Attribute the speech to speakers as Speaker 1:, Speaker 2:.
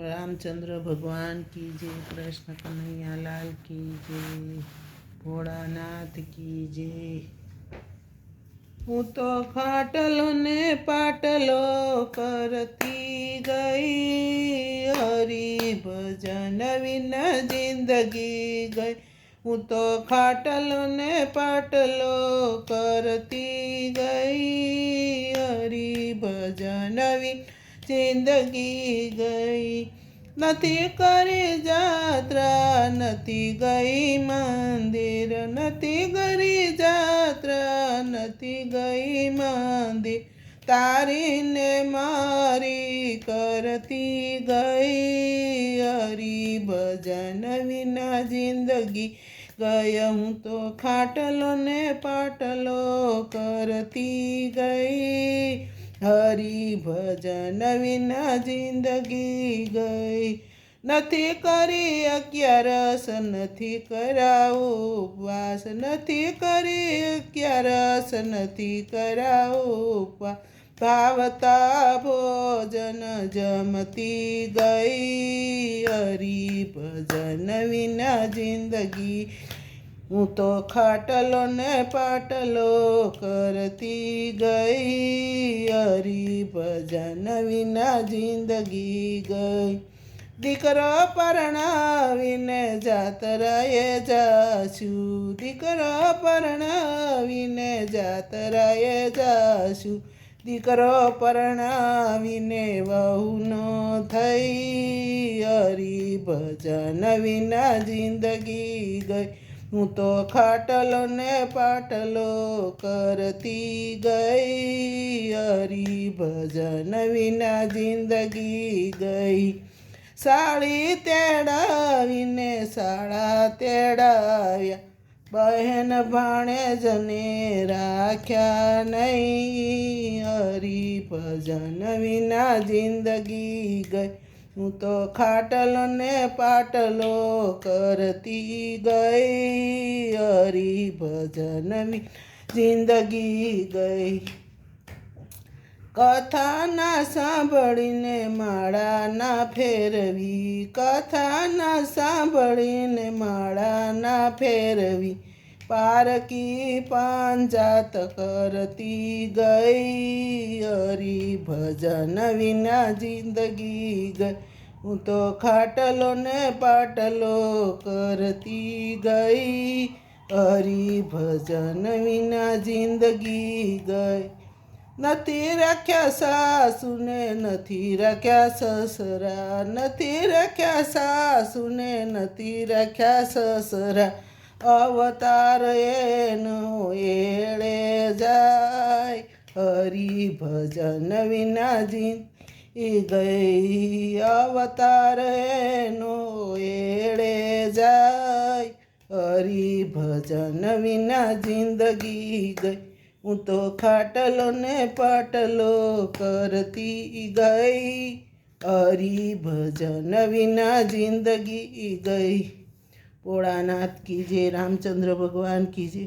Speaker 1: रामचंद्र भगवान की जय, कृष्ण कन्हैया लाल की जय, भोળાનાથ की जय। હું તો ખાટલો ને પાટલો કરતી ગઈ, હરી ભજન વિના જિંદગી ગઈ। હું તો ખાટલો ને પાટલો કરતી ગઈ, હરી ભજન વિના જિંદગી ગઈ। નથી કરી જાત્રા, નથી ગઈ મંદિર, નથી કરી જાત્રા, નથી ગઈ મંદિર, તારીને મારી કરતી ગઈ, હરી ભજન વિના જિંદગી ગઈ। હું તો ખાટલો ને પાટલો કરતી ગઈ, હરી ભજન વિના જિંદગી ગઈ। નથી કરી અગિયારસ, નથી કરાવો ઉપવાસ, નથી કરી અગિયારસ, નથી કરાવો ઉપવાસ, ભાવતા ભોજન જમતી ગઈ, હરી ભજન વિના જિંદગી। હું તો ખાટલો ને પાટલો કરતી ગઈ, હરી ભજન વિના જિંદગી ગઈ। દીકરો પરણાવીને જાતરાએ જાશું, દીકરો પરણાવીને જાતરાએ જાશું, દીકરો પરણાવીને વહુ નો થઈ, હરી ભજન વિના જિંદગી ગઈ। હું તો ખાટલો ને પાટલો કરતી ગઈ, હરી ભજન વિના જિંદગી ગઈ। સાડી તેડાવીને શાળા તેડાવ્યા, બહેન ભાણેજને રાખ્યા નહીં, હરી ભજન વિના જિંદગી ગઈ। હું તો ખાટલો ને પાટલો કરતી ગઈ, હરી ભજન વિના જિંદગી ગઈ। કથા ના સાંભળીને માળા ના ફેરવી, કથા ના સાંભળીને માળા ના ફેરવી, પારકી પાંજાત કરતી ગઈ, હરી ભજન વિના જિંદગી ગઈ। હું તો ખાટલો ને પાટલો કરતી ગઈ, હરી ભજન વિના જિંદગી ગઈ। નથી રાખ્યા સાસુને, નથી રાખ્યા સસરા, નથી રાખ્યા સાસુને, નથી રાખ્યા સસરા, અવતાર એનો એળે જાય, હરી ભજન વિના જિંદગી ગઈ, અવતાર એનો એળે જાય, હરી ભજન વિના જિંદગી ગઈ। હું તો ખાટલો ને પાટલો કરતી ગઈ, હરી ભજન વિના જિંદગી ગઈ। ભોળાનાથ की जय, रामचंद्र भगवान की जय।